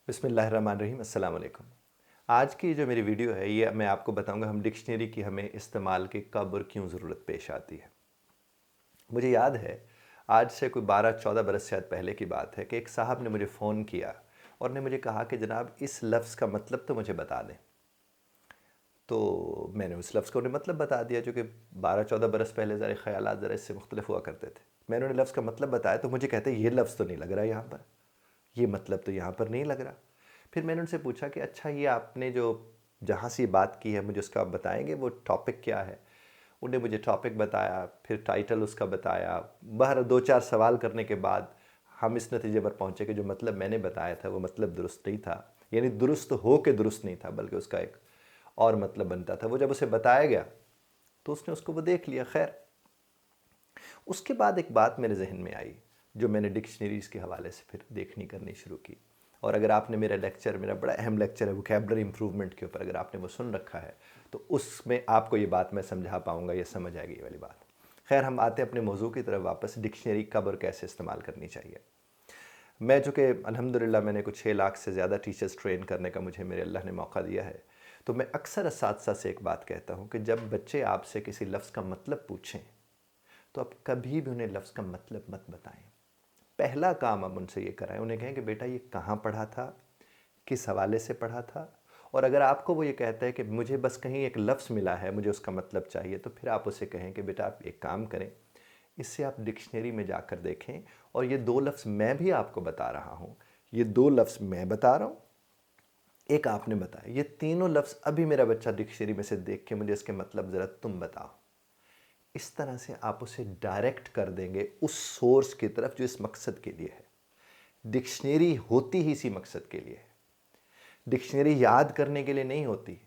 बिस्मिल्लाहिर्रहमानिर्रहीम, अस्सलाम वालेकुम। आज की जो मेरी वीडियो है ये मैं आपको बताऊंगा हम डिक्शनरी की हमें इस्तेमाल की कब और क्यों ज़रूरत पेश आती है। मुझे याद है आज से कोई 12-14 बरस शायद पहले की बात है कि एक साहब ने मुझे फ़ोन किया और ने मुझे कहा कि जनाब इस लफ्ज़ का मतलब तो मुझे बता दें। तो मैंने उस लफ्ज़ को उन्हें मतलब बता दिया जो कि 12-14 बरस पहले ज़रा ख़यालात ज़रा इससे मुख्तलिफ हुआ करते थे। मैंने उन्हें लफ्ज़ का मतलब बताया तो मुझे कहते ये लफ्ज़ तो नहीं लग रहा यहाँ पर, ये मतलब तो यहाँ पर नहीं लग रहा। फिर मैंने उनसे पूछा कि अच्छा ये आपने जो जहाँ से ये बात की है मुझे उसका आप बताएंगे वो टॉपिक क्या है। उन्हें मुझे टॉपिक बताया, फिर टाइटल उसका बताया। बहर 2-4 सवाल करने के बाद हम इस नतीजे पर पहुँचे कि जो मतलब मैंने बताया था वो मतलब दुरुस्त नहीं था, यानी दुरुस्त हो के दुरुस्त नहीं था बल्कि उसका एक और मतलब बनता था। वो जब उसे बताया गया तो उसने उसको वो देख लिया। खैर, उसके बाद एक बात मेरे जहन में आई जो मैंने डिक्शनरीज़ के हवाले से फिर देखनी करनी शुरू की। और अगर आपने मेरा बड़ा अहम लेक्चर है वोकैबुलरी इंप्रूवमेंट के ऊपर, अगर आपने वो सुन रखा है तो उसमें आपको ये बात मैं समझा पाऊँगा, ये समझ आएगी ये वाली बात। खैर, हम आते हैं अपने मौजू की तरफ वापस। डिक्शनरी कब और कैसे इस्तेमाल करनी चाहिए। मैं चूँकि अल्हम्दुलिल्लाह मैंने कुछ 6 लाख से ज़्यादा टीचर्स ट्रेन करने का मुझे मेरे अल्लाह ने मौका दिया है, तो मैं अक्सर असातिज़ा से एक बात कहता हूँ कि जब बच्चे आपसे किसी लफ्ज़ का मतलब पूछें तो आप कभी भी उन्हें लफ्ज़ का मतलब मत बताएं। पहला काम आप उनसे ये कराएं, उन्हें कहें कि बेटा ये कहाँ पढ़ा था, किस हवाले से पढ़ा था। और अगर आपको वो ये कहता है कि मुझे बस कहीं एक लफ्ज़ मिला है, मुझे उसका मतलब चाहिए, तो फिर आप उसे कहें कि बेटा आप एक काम करें, इससे आप डिक्शनरी में जाकर देखें और ये 2 लफ्ज़ मैं भी आपको बता रहा हूँ, ये 2 लफ्ज़ मैं बता रहा हूँ, एक आपने बताया, ये तीनों लफ्ज़ अभी मेरा बच्चा डिक्शनरी में से देख के मुझे इसके मतलब ज़रा तुम बताओ। इस तरह से आप उसे डायरेक्ट कर देंगे उस सोर्स की तरफ जो इस मकसद के लिए है। डिक्शनरी होती ही इसी मकसद के लिए है। डिक्शनरी याद करने के लिए नहीं होती,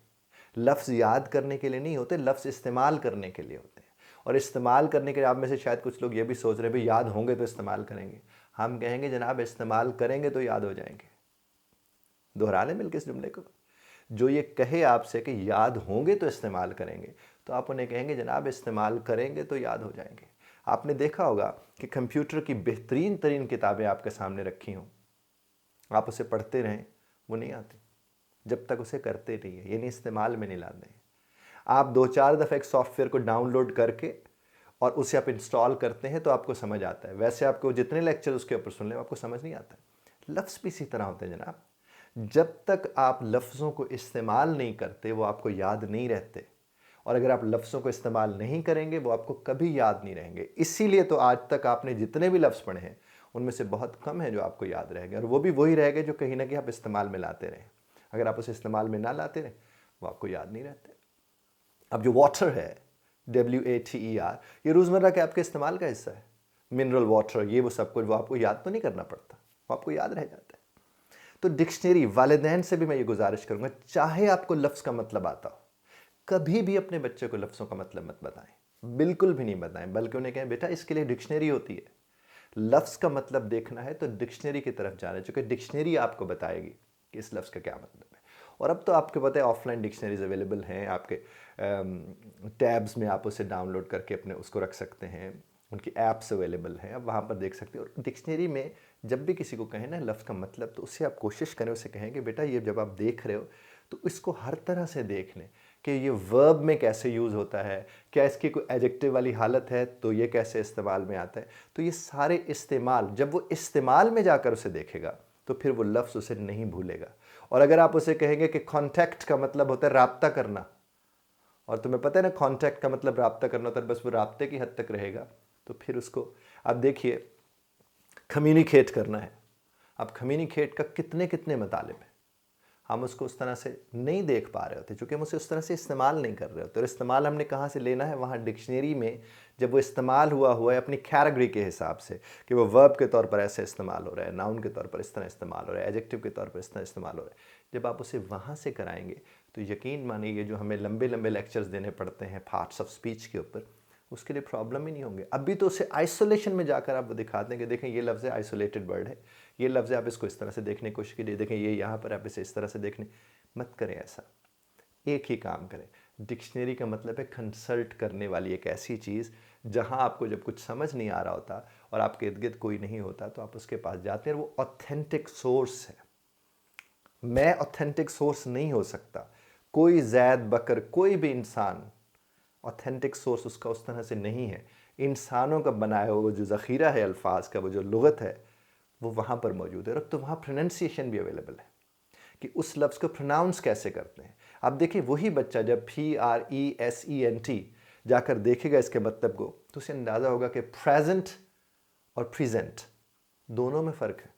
लफ्ज़ याद करने के लिए नहीं होते, लफ्ज़ इस्तेमाल करने के लिए होते हैं। और इस्तेमाल करने के लिए आप में से शायद कुछ लोग ये भी सोच रहे हैं भाई याद होंगे तो इस्तेमाल करेंगे। हम कहेंगे जनाब इस्तेमाल करेंगे तो याद हो जाएंगे। दोहरा लें मिलकर इस जुमले को। जो ये कहे आपसे कि याद होंगे तो इस्तेमाल करेंगे, तो आप उन्हें कहेंगे जनाब इस्तेमाल करेंगे तो याद हो जाएंगे। आपने देखा होगा कि कंप्यूटर की बेहतरीन तरीन किताबें आपके सामने रखी हों, आप उसे पढ़ते रहें, वो नहीं आती जब तक उसे करते नहीं है, यानी इस्तेमाल में नहीं लाते हैं। आप 2-4 दफ़ा एक सॉफ्टवेयर को डाउनलोड करके और उसे आप इंस्टॉल करते हैं तो आपको समझ आता है। वैसे आपको जितने लेक्चर उसके ऊपर सुन लें आपको समझ नहीं आता है। लफ्ज़ भी इसी तरह होते हैं जनाब। जब तक आप लफ्ज़ों को इस्तेमाल नहीं करते वो आपको याद नहीं रहते, और अगर आप लफ्ज़ों को इस्तेमाल नहीं करेंगे वो आपको कभी याद नहीं रहेंगे। इसीलिए तो आज तक आपने जितने भी लफ्ज़ पढ़े हैं उनमें से बहुत कम है जो आपको याद रहेंगे, और वो भी वही रहेंगे जो कहीं ना कहीं आप इस्तेमाल में लाते रहें। अगर आप उसे इस्तेमाल में ना लाते रहें वो आपको याद नहीं रहते। अब जो वाटर है, WATER, ये रोज़मर्रा के आपके इस्तेमाल का हिस्सा है। मिनरल वाटर, ये वो सब कुछ, वो आपको याद तो नहीं करना पड़ता, वो आपको याद रह जाता है। तो डिक्शनरी, वालिदैन से भी मैं ये गुजारिश करूँगा, चाहे आपको लफ्ज़ का मतलब आता हो, कभी भी अपने बच्चे को लफ्ज़ों का मतलब मत बताएं, बिल्कुल भी नहीं बताएं। बल्कि उन्हें कहें बेटा इसके लिए डिक्शनरी होती है, लफ्ज़ का मतलब देखना है तो डिक्शनरी की तरफ जाना है, चूँकि डिक्शनरी आपको बताएगी कि इस लफ्ज़ का क्या मतलब है। और अब तो आपको पता है ऑफलाइन डिक्शनरीज अवेलेबल हैं, आपके टैब्स में आप उसे डाउनलोड करके अपने उसको रख सकते हैं, उनकी ऐप्स अवेलेबल हैं, आप वहाँ पर देख सकते हैं। और डिक्शनरी में जब भी किसी को कहें ना लफ्ज़ का मतलब, तो उससे आप कोशिश करें, उसे कहें कि बेटा ये जब आप देख रहे हो तो इसको हर तरह से देख लें कि ये वर्ब में कैसे यूज़ होता है, क्या इसकी कोई एडजेक्टिव वाली हालत है तो ये कैसे इस्तेमाल में आता है। तो ये सारे इस्तेमाल, जब वो इस्तेमाल में जाकर उसे देखेगा तो फिर वो लफ्ज़ उसे नहीं भूलेगा। और अगर आप उसे कहेंगे कि कॉन्टैक्ट का मतलब होता है राब्ता करना, और तुम्हें पता है ना कॉन्टैक्ट का मतलब राब्ता करना होता है, बस वो राब्ते की हद तक रहेगा, तो फिर उसको आप देखिए कम्युनिकेट करना है। अब कम्युनिकेट का कितने कितने मतलब हैं, हम उसको उस तरह से नहीं देख पा रहे होते क्योंकि हम उसे उस तरह से इस्तेमाल नहीं कर रहे होते। और इस्तेमाल हमने कहाँ से लेना है, वहाँ डिक्शनरी में जब वो इस्तेमाल हुआ है अपनी कैटेगरी के हिसाब से कि वो वर्ब के तौर पर ऐसे इस्तेमाल हो रहा है, नाउन के तौर पर इस तरह इस्तेमाल हो रहा है, एडजेक्टिव के तौर पर इस तरह इस्तेमाल हो रहा है, जब आप उसे वहाँ से कराएंगे तो यकीन मानिए ये जो हमें लंबे लंबे लेक्चर्स देने पड़ते हैं पार्ट्स ऑफ स्पीच के ऊपर, उसके लिए प्रॉब्लम ही नहीं होंगे। अभी तो उसे आइसोलेशन में जाकर आप दिखाते हैं कि देखें ये लफ्ज़ है, आइसोलेटेड वर्ड है, ये लफ्ज़ है, आप इसको इस तरह से देखने की कोशिश कीजिए, देखें ये यहाँ पर, आप इसे इस तरह से देखने। मत करें ऐसा, एक ही काम करें। डिक्शनरी का मतलब है कंसल्ट करने वाली एक ऐसी चीज़ जहाँ आपको जब कुछ समझ नहीं आ रहा होता और आपके इर्द गिर्द कोई नहीं होता तो आप उसके पास जाते हैं, और वो ऑथेंटिक सोर्स है। मैं ऑथेंटिक सोर्स नहीं हो सकता। कोई जैद बकर, कोई भी इंसान ऑथेंटिक सोर्स उसका उस तरह से नहीं है। इंसानों का बनाया हुआ जो ज़ख़ीरा है अल्फाज का, वो जो लुगत है, वो वहाँ पर मौजूद है। और अब तो वहाँ प्रोनंसिएशन भी अवेलेबल है कि उस लफ्ज़ को प्रोनाउंस कैसे करते हैं। आप देखिए, वही बच्चा जब PRESENT जाकर देखेगा इसके मतलब को, तो उसे अंदाज़ा होगा कि प्रेजेंट और प्रेजेंट दोनों में फ़र्क है।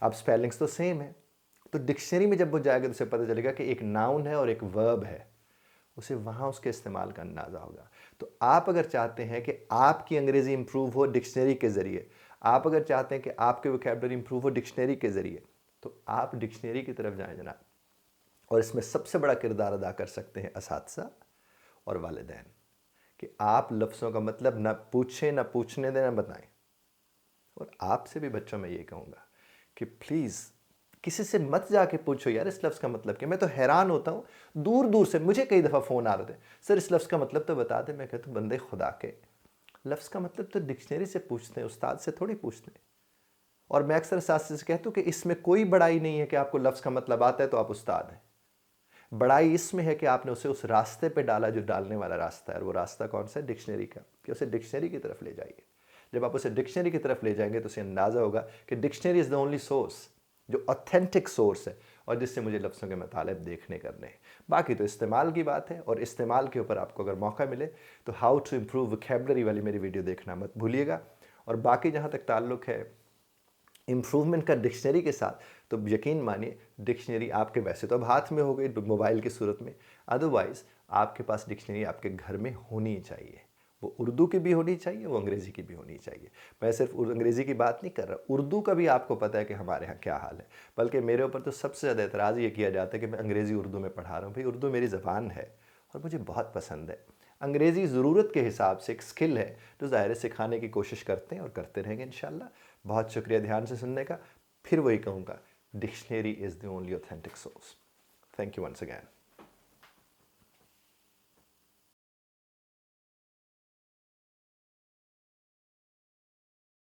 अब स्पेलिंग्स तो सेम है, तो डिक्शनरी में जब वो जाएगा तो उसे पता चलेगा कि एक नाउन है और एक वर्ब है, उसे वहाँ उसके इस्तेमाल का अंदाज़ा होगा। तो आप अगर चाहते हैं कि आपकी अंग्रेज़ी इंप्रूव हो डिक्शनरी के ज़रिए, आप अगर चाहते हैं कि आपके वोकैबुलरी इंप्रूव हो डिक्शनरी के ज़रिए, तो आप डिक्शनरी की तरफ जाएं जनाब। और इसमें सबसे बड़ा किरदार अदा कर सकते हैं असातिज़ा और वालिदैन, कि आप लफ्ज़ों का मतलब ना पूछें, ना पूछने दें, ना बताएं। और आपसे भी बच्चों में ये कहूँगा कि प्लीज़ किसी से मत जाके पूछो यार इस लफ्ज़ का मतलब क्या। मैं तो हैरान होता हूँ, दूर दूर से मुझे कई दफ़ा फ़ोन आ रहे थे, सर इस लफ्ज़ का मतलब तो बता दे। मैं कहता हूँ बंदे खुदा के, लफ्ज़ का मतलब तो डिक्शनरी से पूछते हैं, उस्ताद से थोड़ी पूछते हैं। और मैं अक्सर साथी से कहता हूँ कि इसमें कोई बड़ाई नहीं है कि आपको लफ्ज़ का मतलब आता है तो आप उस्ताद हैं। बड़ाई इसमें है कि आपने उसे उस रास्ते पे डाला जो डालने वाला रास्ता है। और वो रास्ता कौन सा है? डिक्शनरी का, कि उसे डिक्शनरी की तरफ ले जाइए। जब आप उसे डिक्शनरी की तरफ ले जाएंगे तो उसे अंदाज़ा होगा कि dictionary is the only source जो ऑथेंटिक सोर्स है और जिससे मुझे लफ्ज़ों के मतलब देखने करने हैं। बाकी तो इस्तेमाल की बात है, और इस्तेमाल के ऊपर आपको अगर मौका मिले तो हाउ टू इम्प्रूव वोकैबुलरी वाली मेरी वीडियो देखना मत भूलिएगा। और बाकी जहाँ तक ताल्लुक़ है इम्प्रूवमेंट का डिक्शनरी के साथ, तो यकीन मानिए डिक्शनरी आपके वैसे तो अब हाथ में हो गई मोबाइल की सूरत में, अदरवाइज़ आपके पास डिक्शनरी आपके घर में होनी चाहिए। वो उर्दू की भी होनी चाहिए, वो अंग्रेज़ी की भी होनी चाहिए। मैं सिर्फ अंग्रेज़ी की बात नहीं कर रहा, उर्दू का भी आपको पता है कि हमारे यहाँ क्या हाल है। बल्कि मेरे ऊपर तो सबसे ज़्यादा एतराज़ ये किया जाता है कि मैं अंग्रेज़ी उर्दू में पढ़ा रहा हूँ। भाई उर्दू मेरी ज़बान है और मुझे बहुत पसंद है। अंग्रेज़ी ज़रूरत के हिसाब से एक स्किल है जो ज़ाहिर है सिखाने की कोशिश करते हैं और करते रहेंगे इंशाल्लाह। बहुत शुक्रिया ध्यान से सुनने का। फिर वही कहूँगा, dictionary is the only authentic source. Thank you once again.